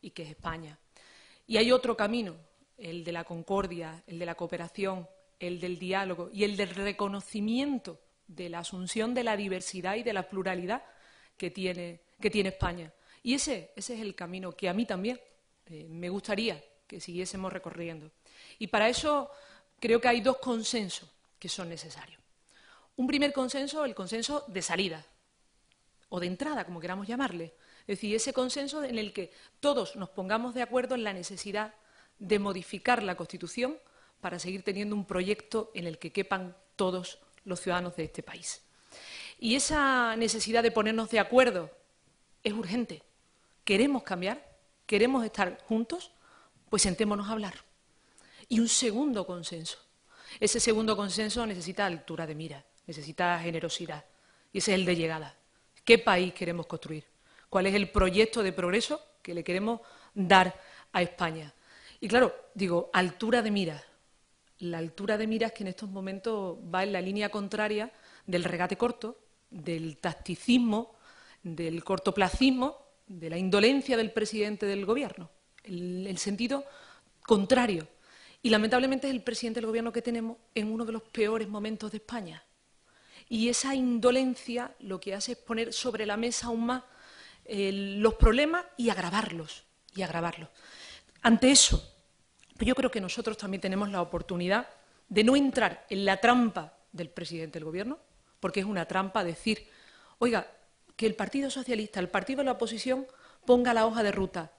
y que es España. Y hay otro camino, el de la concordia, el de la cooperación, el del diálogo y el del reconocimiento de la asunción de la diversidad y de la pluralidad que tiene España. Y ese es el camino que a mí también me gustaría que siguiésemos recorriendo. Y para eso creo que hay dos consensos que son necesarios. Un primer consenso, el consenso de salida, o de entrada, como queramos llamarle. Es decir, ese consenso en el que todos nos pongamos de acuerdo en la necesidad de modificar la Constitución para seguir teniendo un proyecto en el que quepan todos los ciudadanos de este país. Y esa necesidad de ponernos de acuerdo es urgente. ¿Queremos cambiar? ¿Queremos estar juntos? Pues sentémonos a hablar. Y un segundo consenso. Ese segundo consenso necesita altura de mira, necesita generosidad. Y ese es el de llegada. ¿Qué país queremos construir? ¿Cuál es el proyecto de progreso que le queremos dar a España? Y claro, digo, altura de mira. La altura de miras que en estos momentos va en la línea contraria del regate corto, del tacticismo, del cortoplacismo, de la indolencia del presidente del Gobierno. El sentido contrario. Y lamentablemente es el presidente del Gobierno que tenemos en uno de los peores momentos de España. Y esa indolencia lo que hace es poner sobre la mesa aún más los problemas y agravarlos. Ante eso, yo creo que nosotros también tenemos la oportunidad de no entrar en la trampa del presidente del Gobierno, porque es una trampa decir, oiga, que el Partido Socialista, el partido de la oposición, ponga la hoja de ruta,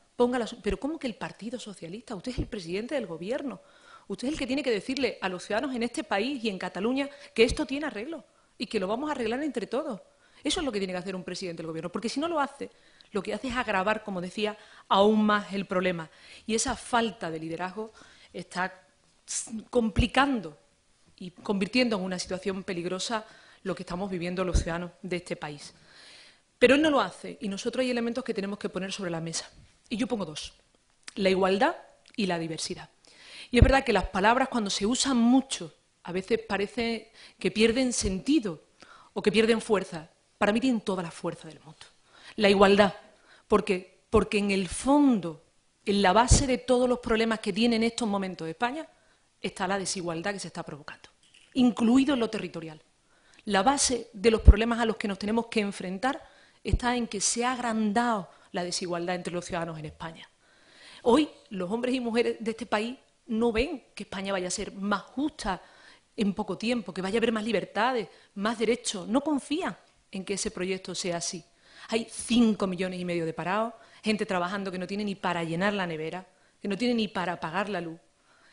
pero ¿cómo que el Partido Socialista? Usted es el presidente del Gobierno. Usted es el que tiene que decirle a los ciudadanos en este país y en Cataluña que esto tiene arreglo y que lo vamos a arreglar entre todos. Eso es lo que tiene que hacer un presidente del Gobierno, porque si no lo hace es agravar, como decía, aún más el problema. Y esa falta de liderazgo está complicando y convirtiendo en una situación peligrosa lo que estamos viviendo los ciudadanos de este país. Pero él no lo hace y nosotros hay elementos que tenemos que poner sobre la mesa. Y yo pongo dos, la igualdad y la diversidad. Y es verdad que las palabras cuando se usan mucho a veces parece que pierden sentido o que pierden fuerza. Para mí tienen toda la fuerza del mundo. La igualdad, porque en el fondo, en la base de todos los problemas que tiene en estos momentos España, está la desigualdad que se está provocando, incluido en lo territorial. La base de los problemas a los que nos tenemos que enfrentar está en que se ha agrandado la desigualdad entre los ciudadanos en España. Hoy, los hombres y mujeres de este país no ven que España vaya a ser más justa en poco tiempo, que vaya a haber más libertades, más derechos. No confían en que ese proyecto sea así. Hay 5,5 millones de parados, gente trabajando que no tiene ni para llenar la nevera, que no tiene ni para pagar la luz,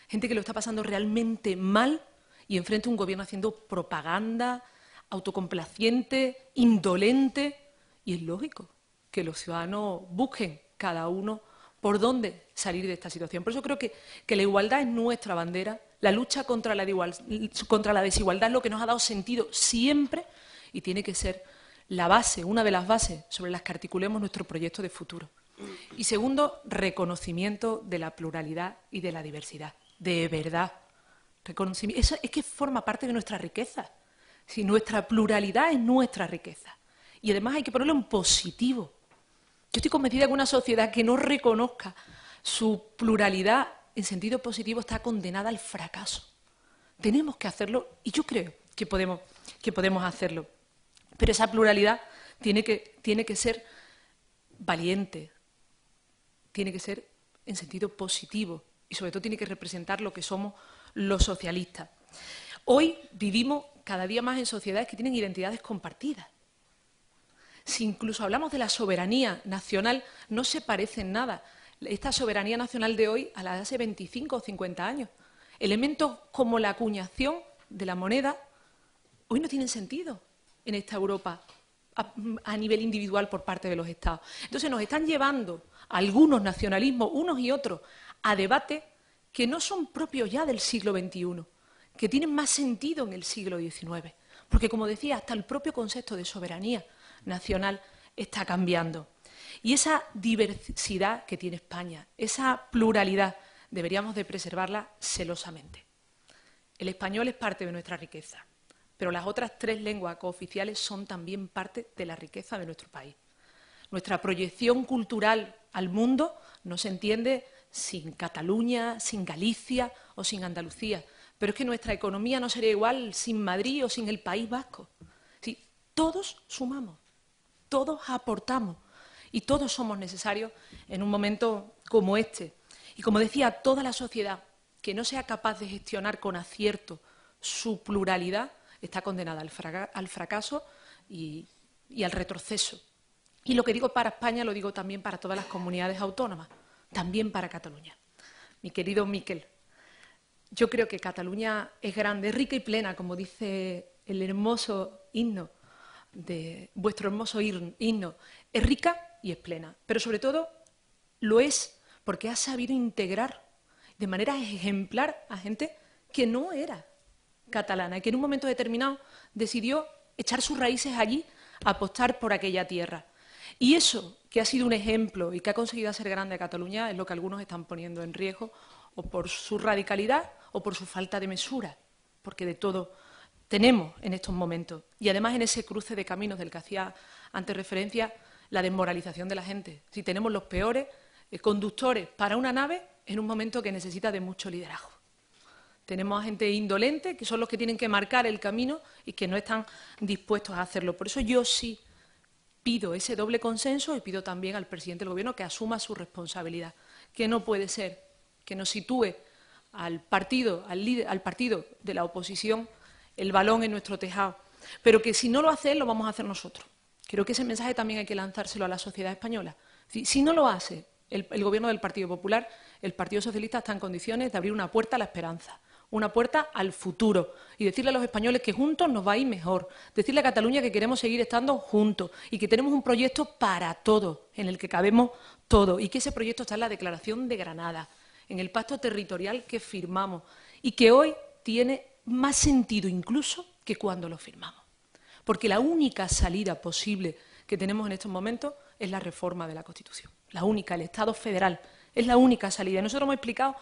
gente que lo está pasando realmente mal y enfrente a un gobierno haciendo propaganda, autocomplaciente, indolente. Y es lógico que los ciudadanos busquen cada uno por dónde salir de esta situación. Por eso creo que la igualdad es nuestra bandera, la lucha contra la desigualdad es lo que nos ha dado sentido siempre y tiene que ser la base, una de las bases sobre las que articulemos nuestro proyecto de futuro. Y segundo, reconocimiento de la pluralidad y de la diversidad. De verdad. Eso es que forma parte de nuestra riqueza. Si nuestra pluralidad es nuestra riqueza. Y además hay que ponerlo en positivo. Yo estoy convencida de que una sociedad que no reconozca su pluralidad en sentido positivo está condenada al fracaso. Tenemos que hacerlo y yo creo que podemos hacerlo. Pero esa pluralidad tiene que ser valiente, tiene que ser en sentido positivo y sobre todo tiene que representar lo que somos los socialistas. Hoy vivimos cada día más en sociedades que tienen identidades compartidas. Si incluso hablamos de la soberanía nacional, no se parece en nada esta soberanía nacional de hoy a la de hace 25 o 50 años. Elementos como la acuñación de la moneda hoy no tienen sentido en esta Europa a nivel individual por parte de los Estados. Entonces nos están llevando algunos nacionalismos, unos y otros, a debates que no son propios ya del siglo XXI, que tienen más sentido en el siglo XIX. Porque, como decía, hasta el propio concepto de soberanía nacional está cambiando. Y esa diversidad que tiene España, esa pluralidad, deberíamos de preservarla celosamente. El español es parte de nuestra riqueza, pero las otras 3 lenguas cooficiales son también parte de la riqueza de nuestro país. Nuestra proyección cultural al mundo no se entiende sin Cataluña, sin Galicia o sin Andalucía. Pero es que nuestra economía no sería igual sin Madrid o sin el País Vasco. Sí, todos sumamos, todos aportamos y todos somos necesarios en un momento como este. Y como decía, toda la sociedad que no sea capaz de gestionar con acierto su pluralidad está condenada al fracaso y al retroceso. Y lo que digo para España lo digo también para todas las comunidades autónomas, también para Cataluña. Mi querido Miquel, yo creo que Cataluña es grande, rica y plena, como dice el hermoso himno, vuestro hermoso himno. Es rica y es plena, pero sobre todo lo es porque ha sabido integrar de manera ejemplar a gente que no era catalana y que en un momento determinado decidió echar sus raíces allí, apostar por aquella tierra. Y eso, que ha sido un ejemplo y que ha conseguido hacer grande a Cataluña, es lo que algunos están poniendo en riesgo, o por su radicalidad o por su falta de mesura, porque de todo tenemos en estos momentos. Y además en ese cruce de caminos del que hacía antes referencia, la desmoralización de la gente. Si tenemos los peores conductores para una nave en un momento que necesita de mucho liderazgo. Tenemos a gente indolente, que son los que tienen que marcar el camino y que no están dispuestos a hacerlo. Por eso yo sí pido ese doble consenso y pido también al presidente del Gobierno que asuma su responsabilidad, que no puede ser que nos sitúe al partido de la oposición el balón en nuestro tejado, pero que si no lo hace él, lo vamos a hacer nosotros. Creo que ese mensaje también hay que lanzárselo a la sociedad española. Si no lo hace el Gobierno del Partido Popular, el Partido Socialista está en condiciones de abrir una puerta a la esperanza, una puerta al futuro y decirle a los españoles que juntos nos va a ir mejor, decirle a Cataluña que queremos seguir estando juntos y que tenemos un proyecto para todos, en el que cabemos todos y que ese proyecto está en la Declaración de Granada, en el pacto territorial que firmamos y que hoy tiene más sentido incluso que cuando lo firmamos. Porque la única salida posible que tenemos en estos momentos es la reforma de la Constitución. La única, el Estado federal, es la única salida. Y nosotros hemos explicado,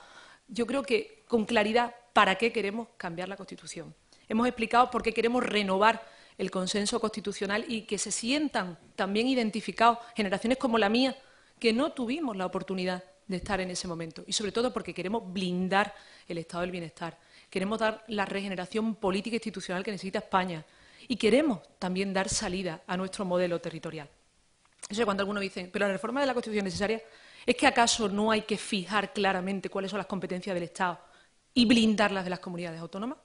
yo creo que con claridad, para qué queremos cambiar la Constitución. Hemos explicado por qué queremos renovar el consenso constitucional y que se sientan también identificados generaciones como la mía, que no tuvimos la oportunidad de estar en ese momento. Y sobre todo porque queremos blindar el estado del bienestar. Queremos dar la regeneración política e institucional que necesita España. Y queremos también dar salida a nuestro modelo territorial. Eso es cuando algunos dicen, pero la reforma de la Constitución es necesaria, ¿es que acaso no hay que fijar claramente cuáles son las competencias del Estado y blindarlas de las comunidades autónomas?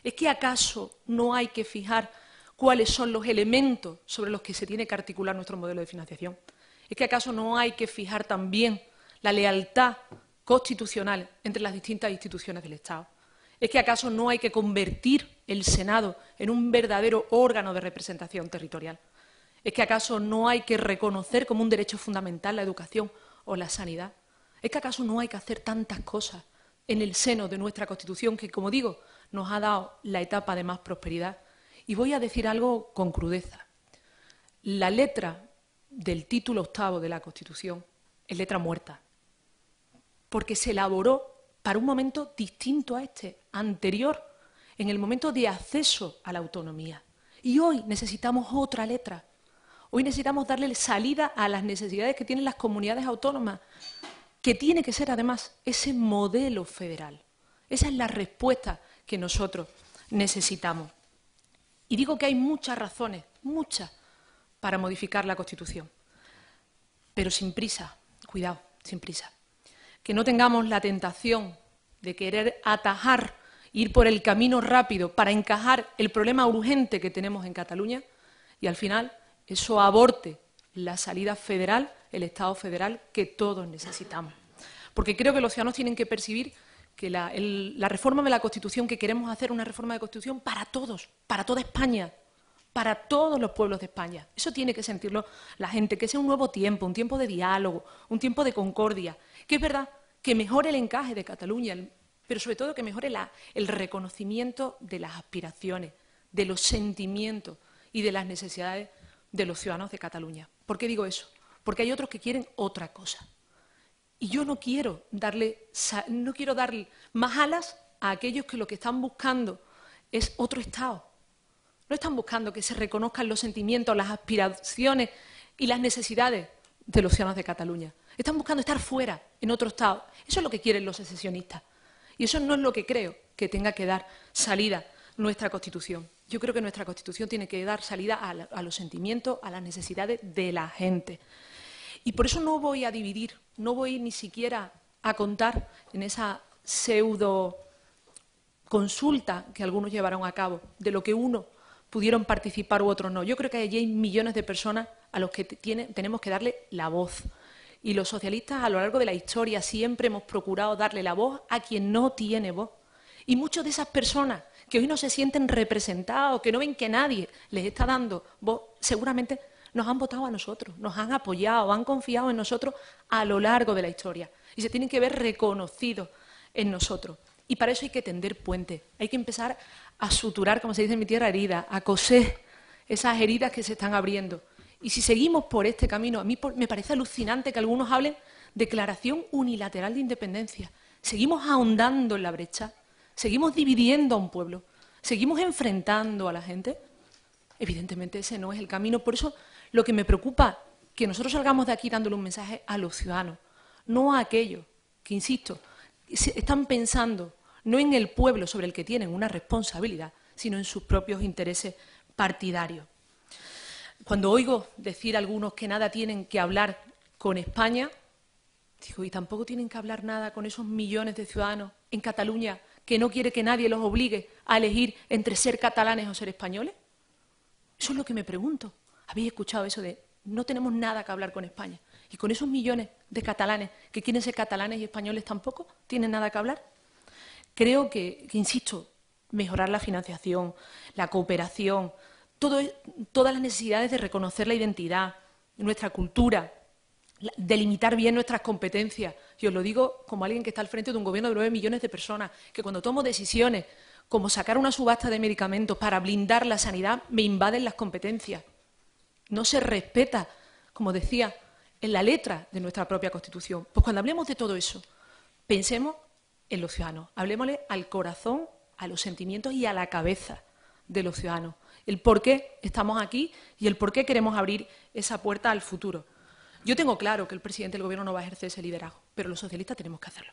¿Es que acaso no hay que fijar cuáles son los elementos sobre los que se tiene que articular nuestro modelo de financiación? ¿Es que acaso no hay que fijar también la lealtad constitucional entre las distintas instituciones del Estado? ¿Es que acaso no hay que convertir el Senado en un verdadero órgano de representación territorial? ¿Es que acaso no hay que reconocer como un derecho fundamental la educación o la sanidad? ¿Es que acaso no hay que hacer tantas cosas en el seno de nuestra Constitución que, como digo, nos ha dado la etapa de más prosperidad? Y voy a decir algo con crudeza. La letra del título 8º de la Constitución es letra muerta, porque se elaboró para un momento distinto a este, anterior, en el momento de acceso a la autonomía. Y hoy necesitamos otra letra. Hoy necesitamos darle salida a las necesidades que tienen las comunidades autónomas, que tiene que ser además ese modelo federal. Esa es la respuesta que nosotros necesitamos. Y digo que hay muchas razones, muchas, para modificar la Constitución. Pero sin prisa, cuidado, sin prisa. Que no tengamos la tentación de querer atajar, ir por el camino rápido para encajar el problema urgente que tenemos en Cataluña y al final eso aborte la salida federal, el Estado federal que todos necesitamos. Porque creo que los ciudadanos tienen que percibir que la reforma de la Constitución que queremos hacer es una reforma de Constitución para todos, para toda España, para todos los pueblos de España. Eso tiene que sentirlo la gente, que sea un nuevo tiempo, un tiempo de diálogo, un tiempo de concordia, que es verdad que mejore el encaje de Cataluña, pero sobre todo que mejore el reconocimiento de las aspiraciones, de los sentimientos y de las necesidades de los ciudadanos de Cataluña. ¿Por qué digo eso? Porque hay otros que quieren otra cosa. Y yo no quiero dar más alas a aquellos que lo que están buscando es otro Estado. No están buscando que se reconozcan los sentimientos, las aspiraciones y las necesidades de los ciudadanos de Cataluña. Están buscando estar fuera, en otro Estado. Eso es lo que quieren los secesionistas. Y eso no es lo que creo que tenga que dar salida nuestra Constitución. Yo creo que nuestra Constitución tiene que dar salida a los sentimientos, a las necesidades de la gente. Y por eso no voy a dividir, no voy ni siquiera a contar en esa pseudo consulta que algunos llevaron a cabo, de lo que unos pudieron participar u otros no. Yo creo que allí hay millones de personas a los que tenemos que darle la voz. Y los socialistas a lo largo de la historia siempre hemos procurado darle la voz a quien no tiene voz. Y muchas de esas personas que hoy no se sienten representados, que no ven que nadie les está dando voz, seguramente nos han votado a nosotros, nos han apoyado, han confiado en nosotros a lo largo de la historia. Y se tienen que ver reconocidos en nosotros. Y para eso hay que tender puentes, hay que empezar a suturar, como se dice en mi tierra, heridas, a coser esas heridas que se están abriendo. Y si seguimos por este camino, a mí me parece alucinante que algunos hablen de declaración unilateral de independencia. Seguimos ahondando en la brecha, seguimos dividiendo a un pueblo, seguimos enfrentando a la gente. Evidentemente ese no es el camino. Por eso lo que me preocupa es que nosotros salgamos de aquí dándole un mensaje a los ciudadanos, no a aquellos que, insisto, están pensando no en el pueblo sobre el que tienen una responsabilidad, sino en sus propios intereses partidarios. Cuando oigo decir a algunos que nada tienen que hablar con España, digo, ¿y tampoco tienen que hablar nada con esos millones de ciudadanos en Cataluña que no quiere que nadie los obligue a elegir entre ser catalanes o ser españoles? Eso es lo que me pregunto. ¿Habéis escuchado eso de no tenemos nada que hablar con España? ¿Y con esos millones de catalanes que quieren ser catalanes y españoles tampoco tienen nada que hablar? Creo que insisto, mejorar la financiación, la cooperación, todas las necesidades de reconocer la identidad, nuestra cultura, delimitar bien nuestras competencias. Y os lo digo como alguien que está al frente de un gobierno de 9 millones de personas, que cuando tomo decisiones como sacar una subasta de medicamentos para blindar la sanidad, me invaden las competencias. No se respeta, como decía, en la letra de nuestra propia Constitución. Pues cuando hablemos de todo eso, pensemos en los ciudadanos, hablemosle al corazón, a los sentimientos y a la cabeza de los ciudadanos. El por qué estamos aquí y el por qué queremos abrir esa puerta al futuro. Yo tengo claro que el presidente del Gobierno no va a ejercer ese liderazgo, pero los socialistas tenemos que hacerlo.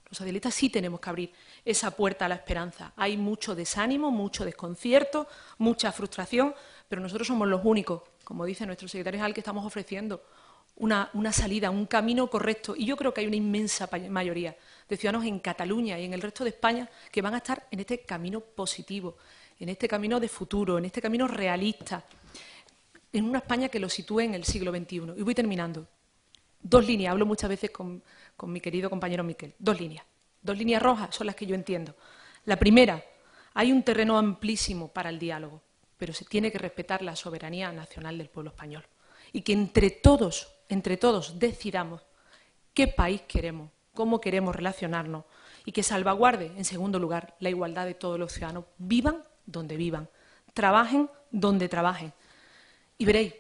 Los socialistas sí tenemos que abrir esa puerta a la esperanza. Hay mucho desánimo, mucho desconcierto, mucha frustración, pero nosotros somos los únicos, como dice nuestro secretario general, que estamos ofreciendo una salida, un camino correcto. Y yo creo que hay una inmensa mayoría de ciudadanos en Cataluña y en el resto de España que van a estar en este camino positivo, en este camino de futuro, en este camino realista, en una España que lo sitúe en el siglo XXI. Y voy terminando. 2 líneas, hablo muchas veces con mi querido compañero Miquel. 2 líneas. 2 líneas rojas son las que yo entiendo. La primera, hay un terreno amplísimo para el diálogo, pero se tiene que respetar la soberanía nacional del pueblo español. Y que entre todos decidamos qué país queremos, cómo queremos relacionarnos y que salvaguarde, en segundo lugar, la igualdad de todos los ciudadanos. Vivan donde vivan, trabajen donde trabajen. Y veréis,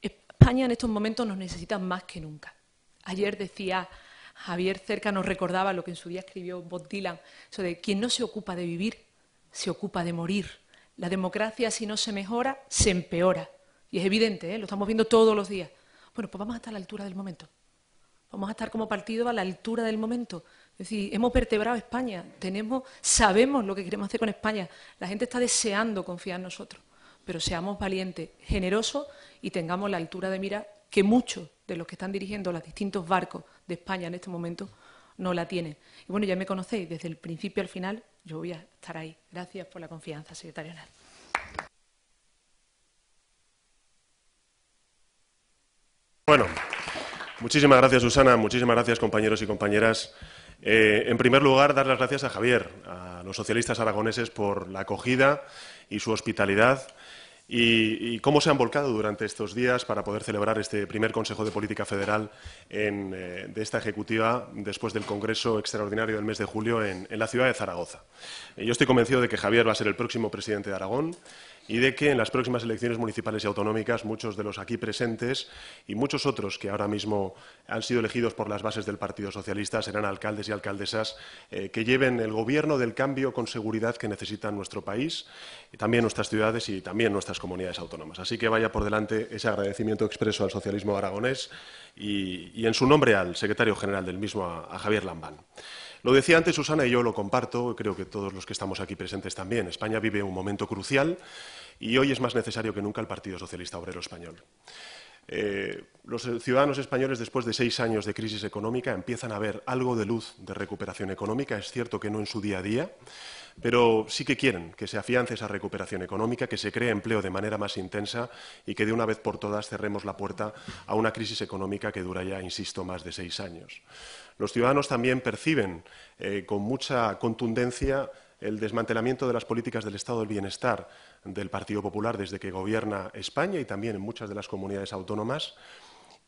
España en estos momentos nos necesita más que nunca. Ayer decía Javier Cerca, nos recordaba lo que en su día escribió Bob Dylan, eso de quien no se ocupa de vivir, se ocupa de morir. La democracia, si no se mejora, se empeora. Y es evidente, lo estamos viendo todos los días. Bueno, pues vamos a estar a la altura del momento. Vamos a estar como partido a la altura del momento. Es decir, hemos vertebrado España, sabemos lo que queremos hacer con España. La gente está deseando confiar en nosotros. Pero seamos valientes, generosos y tengamos la altura de mira que muchos de los que están dirigiendo los distintos barcos de España en este momento no la tienen. Y bueno, ya me conocéis, desde el principio al final yo voy a estar ahí. Gracias por la confianza, secretario general. Bueno, muchísimas gracias, Susana, muchísimas gracias, compañeros y compañeras. En primer lugar, dar las gracias a Javier, a los socialistas aragoneses por la acogida y su hospitalidad y cómo se han volcado durante estos días para poder celebrar este primer Consejo de Política Federal de esta Ejecutiva después del Congreso Extraordinario del mes de julio en la ciudad de Zaragoza. Yo estoy convencido de que Javier va a ser el próximo presidente de Aragón y de que en las próximas elecciones municipales y autonómicas muchos de los aquí presentes y muchos otros que ahora mismo han sido elegidos por las bases del Partido Socialista serán alcaldes y alcaldesas que lleven el gobierno del cambio con seguridad que necesita nuestro país, y también nuestras ciudades y también nuestras comunidades autónomas. Así que vaya por delante ese agradecimiento expreso al socialismo aragonés y en su nombre al secretario general del mismo, a Javier Lambán. Lo decía antes Susana y yo lo comparto, creo que todos los que estamos aquí presentes también. España vive un momento crucial y hoy es más necesario que nunca el Partido Socialista Obrero Español. Los ciudadanos españoles, después de 6 años de crisis económica, empiezan a ver algo de luz de recuperación económica. Es cierto que no en su día a día, pero sí que quieren que se afiance esa recuperación económica, que se cree empleo de manera más intensa y que de una vez por todas cerremos la puerta a una crisis económica que dura ya, insisto, más de 6 años. Los ciudadanos también perciben con mucha contundencia el desmantelamiento de las políticas del Estado del Bienestar del Partido Popular desde que gobierna España y también en muchas de las comunidades autónomas.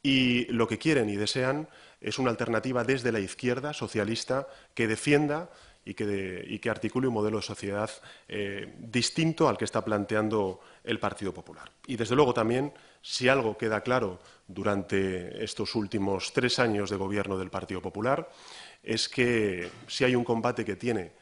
Y lo que quieren y desean es una alternativa desde la izquierda socialista que defienda y que articule un modelo de sociedad distinto al que está planteando el Partido Popular. Y, desde luego, también, si algo queda claro durante estos últimos 3 años de gobierno del Partido Popular, es que si hay un combate que tiene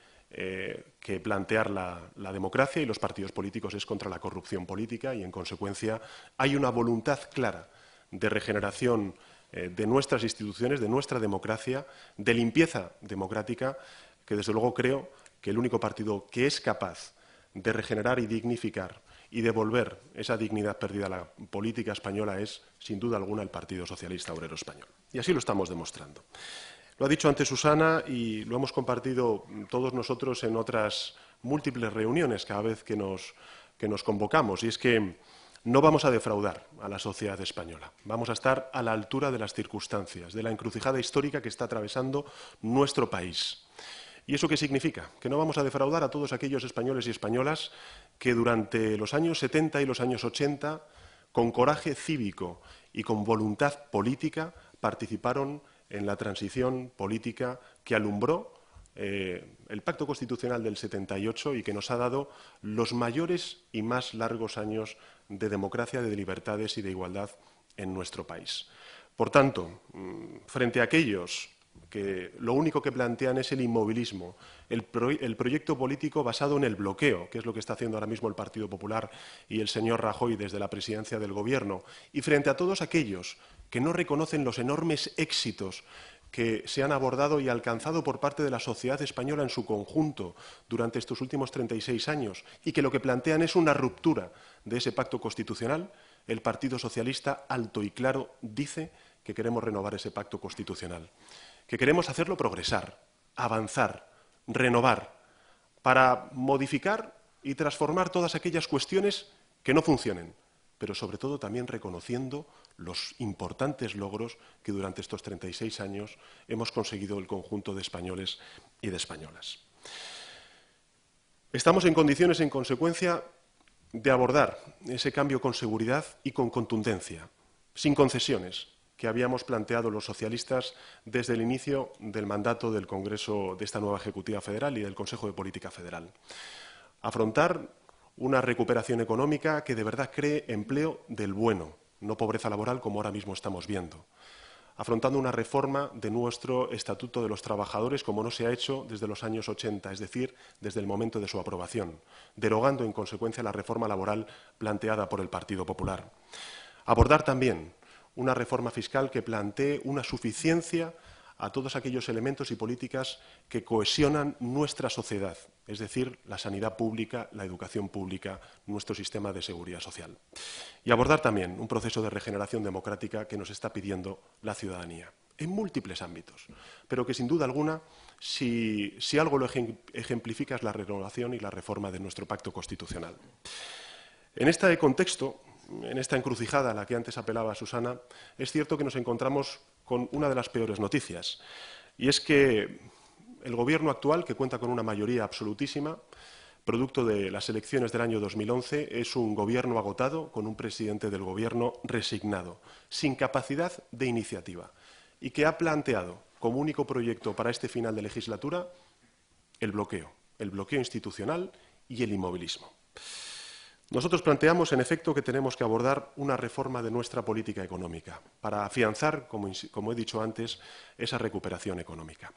que plantear la democracia y los partidos políticos es contra la corrupción política y, en consecuencia, hay una voluntad clara de regeneración de nuestras instituciones, de nuestra democracia, de limpieza democrática, que desde luego creo que el único partido que es capaz de regenerar y dignificar y devolver esa dignidad perdida a la política española es, sin duda alguna, el Partido Socialista Obrero Español. Y así lo estamos demostrando. Lo ha dicho antes Susana y lo hemos compartido todos nosotros en otras múltiples reuniones cada vez que nos convocamos, y es que no vamos a defraudar a la sociedad española. Vamos a estar a la altura de las circunstancias, de la encrucijada histórica que está atravesando nuestro país. ¿Y eso qué significa? Que no vamos a defraudar a todos aquellos españoles y españolas que durante los años 70 y los años 80, con coraje cívico y con voluntad política, participaron en la transición política que alumbró el Pacto Constitucional del 78 y que nos ha dado los mayores y más largos años de democracia, de libertades y de igualdad en nuestro país. Por tanto, frente a aquellos que lo único que plantean es el inmovilismo, el proyecto político basado en el bloqueo, que es lo que está haciendo ahora mismo el Partido Popular y el señor Rajoy desde la presidencia del Gobierno, y frente a todos aquellos que no reconocen los enormes éxitos que se han abordado y alcanzado por parte de la sociedad española en su conjunto durante estos últimos 36 años y que lo que plantean es una ruptura de ese pacto constitucional, el Partido Socialista, alto y claro, dice que queremos renovar ese pacto constitucional, que queremos hacerlo progresar, avanzar, renovar, para modificar y transformar todas aquellas cuestiones que no funcionen, pero sobre todo también reconociendo los importantes logros que durante estos 36 años hemos conseguido el conjunto de españoles y de españolas. Estamos en condiciones, en consecuencia, de abordar ese cambio con seguridad y con contundencia, sin concesiones, que habíamos planteado los socialistas desde el inicio del mandato del Congreso de esta nueva Ejecutiva Federal y del Consejo de Política Federal. Afrontar una recuperación económica que de verdad cree empleo del bueno, no pobreza laboral como ahora mismo estamos viendo. Afrontando una reforma de nuestro Estatuto de los Trabajadores como no se ha hecho desde los años 80, es decir, desde el momento de su aprobación, derogando en consecuencia la reforma laboral planteada por el Partido Popular. Abordar también una reforma fiscal que plantee una suficiencia a todos aquellos elementos y políticas que cohesionan nuestra sociedad, es decir, la sanidad pública, la educación pública, nuestro sistema de seguridad social. Y abordar también un proceso de regeneración democrática que nos está pidiendo la ciudadanía, en múltiples ámbitos, pero que sin duda alguna, si algo lo ejemplifica, es la renovación y la reforma de nuestro pacto constitucional. En este contexto, en esta encrucijada a la que antes apelaba Susana, es cierto que nos encontramos con una de las peores noticias, y es que el Gobierno actual, que cuenta con una mayoría absolutísima, producto de las elecciones del año 2011, es un Gobierno agotado, con un presidente del Gobierno resignado, sin capacidad de iniciativa, y que ha planteado como único proyecto para este final de legislatura el bloqueo institucional y el inmovilismo. Nosotros planteamos, en efecto, que tenemos que abordar una reforma de nuestra política económica para afianzar, como he dicho antes, esa recuperación económica.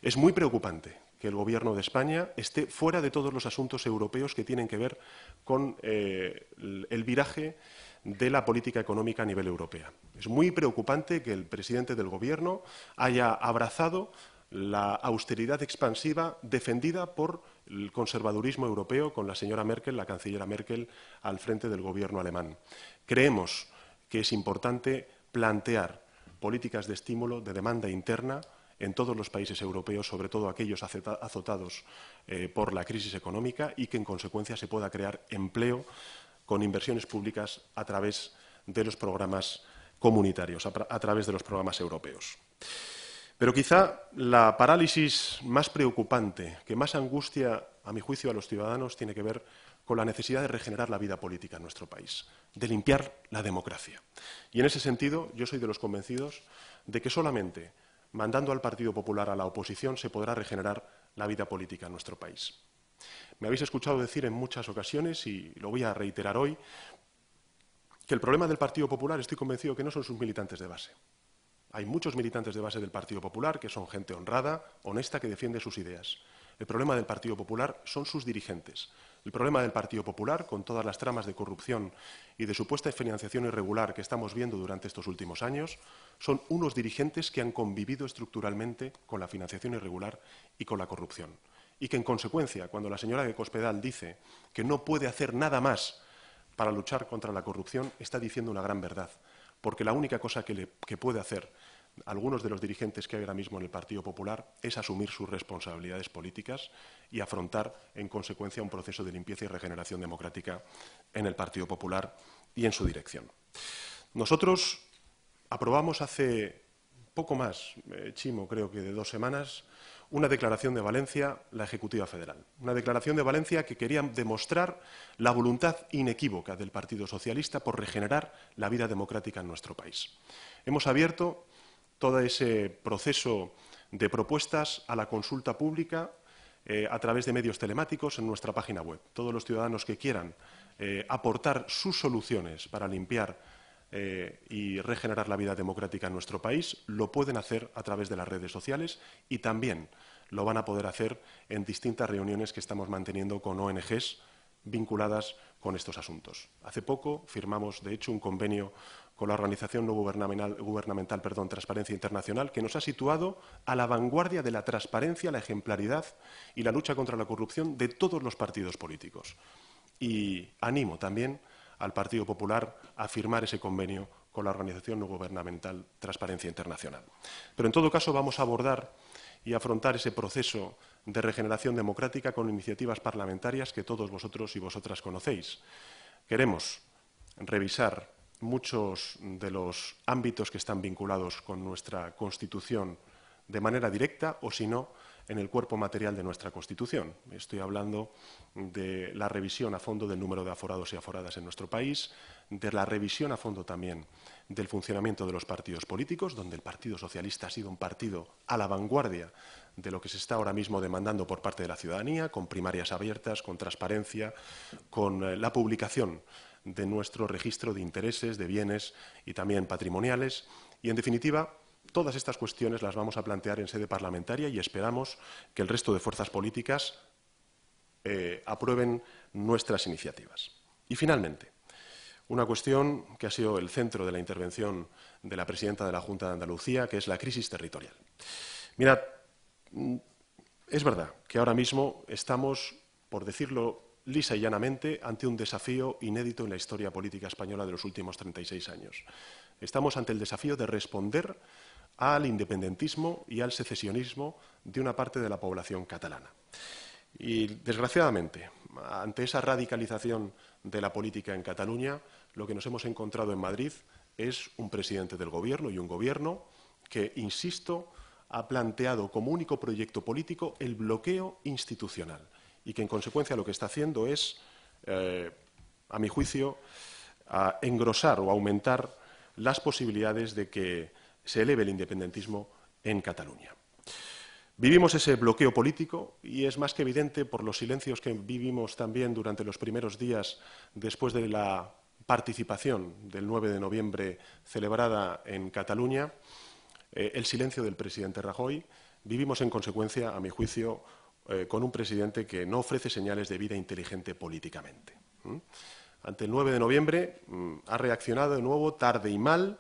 Es muy preocupante que el Gobierno de España esté fuera de todos los asuntos europeos que tienen que ver con el viraje de la política económica a nivel europeo. Es muy preocupante que el presidente del Gobierno haya abrazado la austeridad expansiva defendida por el conservadurismo europeo con la señora Merkel, la canciller Merkel, al frente del Gobierno alemán. Creemos que es importante plantear políticas de estímulo, de demanda interna, en todos los países europeos, sobre todo aquellos azotados por la crisis económica, y que, en consecuencia, se pueda crear empleo con inversiones públicas a través de los programas comunitarios, a través de los programas europeos. Pero quizá la parálisis más preocupante, que más angustia, a mi juicio, a los ciudadanos, tiene que ver con la necesidad de regenerar la vida política en nuestro país, de limpiar la democracia. Y en ese sentido, yo soy de los convencidos de que solamente mandando al Partido Popular a la oposición se podrá regenerar la vida política en nuestro país. Me habéis escuchado decir en muchas ocasiones, y lo voy a reiterar hoy, que el problema del Partido Popular, estoy convencido que no son sus militantes de base. Hay muchos militantes de base del Partido Popular que son gente honrada, honesta, que defiende sus ideas. El problema del Partido Popular son sus dirigentes. El problema del Partido Popular, con todas las tramas de corrupción y de supuesta financiación irregular que estamos viendo durante estos últimos años, son unos dirigentes que han convivido estructuralmente con la financiación irregular y con la corrupción. Y que, en consecuencia, cuando la señora de Cospedal dice que no puede hacer nada más para luchar contra la corrupción, está diciendo una gran verdad. Porque la única cosa que puede hacer algunos de los dirigentes que hay ahora mismo en el Partido Popular es asumir sus responsabilidades políticas y afrontar, en consecuencia, un proceso de limpieza y regeneración democrática en el Partido Popular y en su dirección. Nosotros aprobamos hace poco más, Chimo, creo que de 2 semanas, una declaración de Valencia, la Ejecutiva Federal. Una declaración de Valencia que quería demostrar la voluntad inequívoca del Partido Socialista por regenerar la vida democrática en nuestro país. Hemos abierto todo ese proceso de propuestas a la consulta pública a través de medios telemáticos en nuestra página web. Todos los ciudadanos que quieran aportar sus soluciones para limpiar y regenerar la vida democrática en nuestro país lo pueden hacer a través de las redes sociales y también lo van a poder hacer en distintas reuniones que estamos manteniendo con ONGs vinculadas con estos asuntos. Hace poco firmamos, de hecho, un convenio con la organización no gubernamental Transparencia Internacional, que nos ha situado a la vanguardia de la transparencia, la ejemplaridad y la lucha contra la corrupción de todos los partidos políticos. Y animo también al Partido Popular a firmar ese convenio con la organización no gubernamental Transparencia Internacional. Pero, en todo caso, vamos a abordar y afrontar ese proceso de regeneración democrática con iniciativas parlamentarias que todos vosotros y vosotras conocéis. Queremos revisar muchos de los ámbitos que están vinculados con nuestra Constitución de manera directa o, si no, en el cuerpo material de nuestra Constitución. Estoy hablando de la revisión a fondo del número de aforados y aforadas en nuestro país, de la revisión a fondo también del funcionamiento de los partidos políticos, donde el Partido Socialista ha sido un partido a la vanguardia de lo que se está ahora mismo demandando por parte de la ciudadanía, con primarias abiertas, con transparencia, con la publicación de nuestro registro de intereses, de bienes y también patrimoniales. Y, en definitiva, todas estas cuestiones las vamos a plantear en sede parlamentaria y esperamos que el resto de fuerzas políticas aprueben nuestras iniciativas. Y, finalmente, una cuestión que ha sido el centro de la intervención de la presidenta de la Junta de Andalucía, que es la crisis territorial. Mirad, es verdad que ahora mismo estamos, por decirlo lisa y llanamente, ante un desafío inédito en la historia política española de los últimos 36 años. Estamos ante el desafío de responder al independentismo y al secesionismo de una parte de la población catalana. Y, desgraciadamente, ante esa radicalización de la política en Cataluña, lo que nos hemos encontrado en Madrid es un presidente del Gobierno y un Gobierno que, insisto, ha planteado como único proyecto político el bloqueo institucional y que, en consecuencia, lo que está haciendo es, a mi juicio, engrosar o aumentar las posibilidades de que se eleve el independentismo en Cataluña. Vivimos ese bloqueo político y es más que evidente por los silencios que vivimos también durante los primeros días después de la participación del 9 de noviembre celebrada en Cataluña, el silencio del presidente Rajoy. Vivimos, en consecuencia, a mi juicio, con un presidente que no ofrece señales de vida inteligente políticamente. Ante el 9 de noviembre ha reaccionado de nuevo tarde y mal,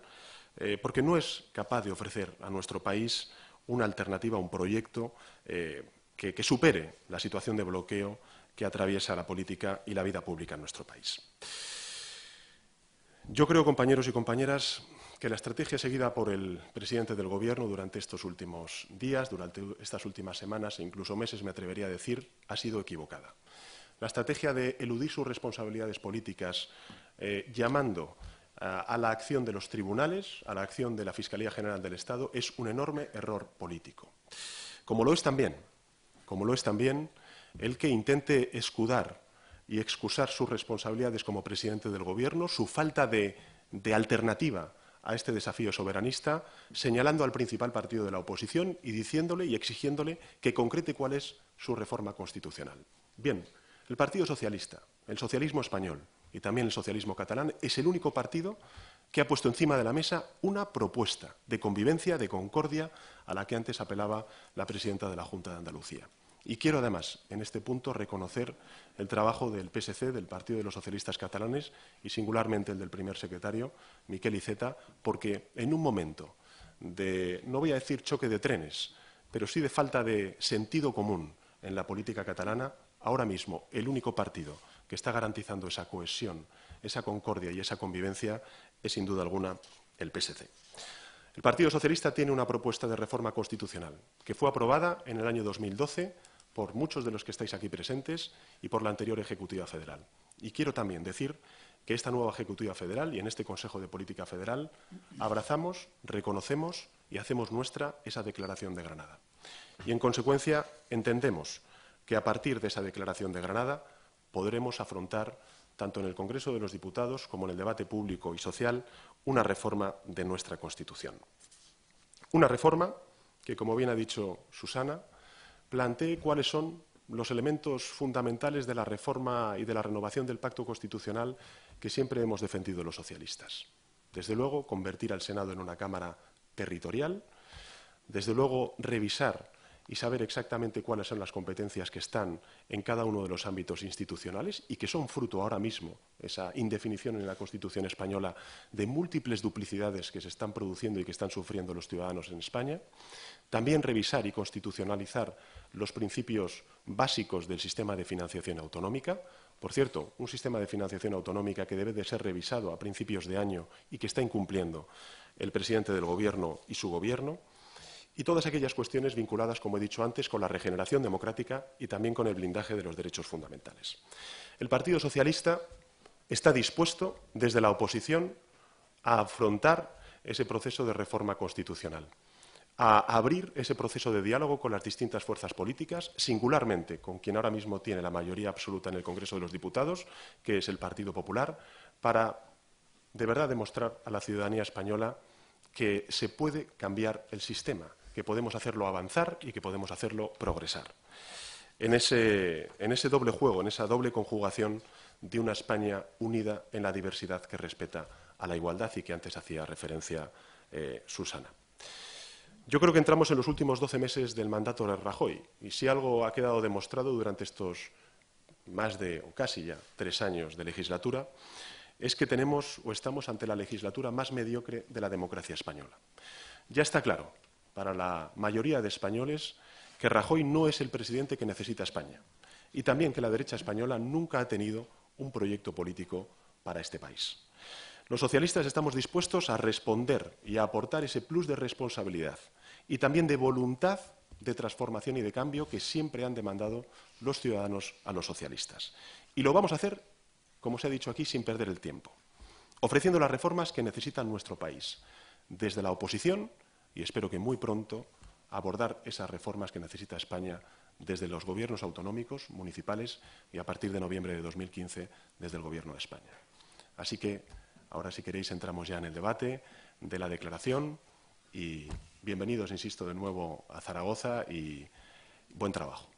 porque no es capaz de ofrecer a nuestro país una alternativa, un proyecto que supere la situación de bloqueo que atraviesa la política y la vida pública en nuestro país. Yo creo, compañeros y compañeras, que la estrategia seguida por el presidente del Gobierno durante estos últimos días, durante estas últimas semanas e incluso meses, me atrevería a decir, ha sido equivocada. La estrategia de eludir sus responsabilidades políticas llamando a la acción de los tribunales, a la acción de la Fiscalía General del Estado, es un enorme error político. Como lo es también el que intente escudar y excusar sus responsabilidades como presidente del Gobierno, su falta de alternativa a este desafío soberanista, señalando al principal partido de la oposición y diciéndole y exigiéndole que concrete cuál es su reforma constitucional. Bien, el Partido Socialista, el socialismo español y también el socialismo catalán es el único partido que ha puesto encima de la mesa una propuesta de convivencia, de concordia, a la que antes apelaba la presidenta de la Junta de Andalucía. Y quiero, además, en este punto, reconocer el trabajo del PSC, del Partido de los Socialistas Catalanes, y singularmente el del primer secretario, Miquel Iceta, porque en un momento de, no voy a decir choque de trenes, pero sí de falta de sentido común en la política catalana, ahora mismo el único partido que está garantizando esa cohesión, esa concordia y esa convivencia es, sin duda alguna, el PSC. El Partido Socialista tiene una propuesta de reforma constitucional que fue aprobada en el año 2012 por muchos de los que estáis aquí presentes y por la anterior Ejecutiva Federal. Y quiero también decir que esta nueva Ejecutiva Federal y en este Consejo de Política Federal abrazamos, reconocemos y hacemos nuestra esa Declaración de Granada. Y, en consecuencia, entendemos que a partir de esa Declaración de Granada podremos afrontar, tanto en el Congreso de los Diputados como en el debate público y social, una reforma de nuestra Constitución. Una reforma que, como bien ha dicho Susana, plantee cuáles son los elementos fundamentales de la reforma y de la renovación del pacto constitucional que siempre hemos defendido los socialistas. Desde luego, convertir al Senado en una Cámara territorial, desde luego, revisar y saber exactamente cuáles son las competencias que están en cada uno de los ámbitos institucionales y que son fruto ahora mismo, esa indefinición en la Constitución española, de múltiples duplicidades que se están produciendo y que están sufriendo los ciudadanos en España. También revisar y constitucionalizar los principios básicos del sistema de financiación autonómica. Por cierto, un sistema de financiación autonómica que debe de ser revisado a principios de año y que está incumpliendo el presidente del Gobierno y su Gobierno. Y todas aquellas cuestiones vinculadas, como he dicho antes, con la regeneración democrática y también con el blindaje de los derechos fundamentales. El Partido Socialista está dispuesto, desde la oposición, a afrontar ese proceso de reforma constitucional, a abrir ese proceso de diálogo con las distintas fuerzas políticas, singularmente con quien ahora mismo tiene la mayoría absoluta en el Congreso de los Diputados, que es el Partido Popular, para de verdad demostrar a la ciudadanía española que se puede cambiar el sistema, que podemos hacerlo avanzar y que podemos hacerlo progresar. En ese doble juego, en esa doble conjugación de una España unida en la diversidad que respeta a la igualdad y que antes hacía referencia Susana. Yo creo que entramos en los últimos 12 meses del mandato de Rajoy y si algo ha quedado demostrado durante estos más de, o casi ya, 3 años de legislatura, es que tenemos o estamos ante la legislatura más mediocre de la democracia española. Ya está claro para la mayoría de españoles que Rajoy no es el presidente que necesita España y también que la derecha española nunca ha tenido un proyecto político para este país. Los socialistas estamos dispuestos a responder y a aportar ese plus de responsabilidad y también de voluntad de transformación y de cambio que siempre han demandado los ciudadanos a los socialistas. Y lo vamos a hacer, como se ha dicho aquí, sin perder el tiempo, ofreciendo las reformas que necesita nuestro país, desde la oposición, y espero que muy pronto abordar esas reformas que necesita España desde los gobiernos autonómicos, municipales y a partir de noviembre de 2015 desde el Gobierno de España. Así que ahora, si queréis, entramos ya en el debate de la declaración y bienvenidos, insisto, de nuevo a Zaragoza y buen trabajo.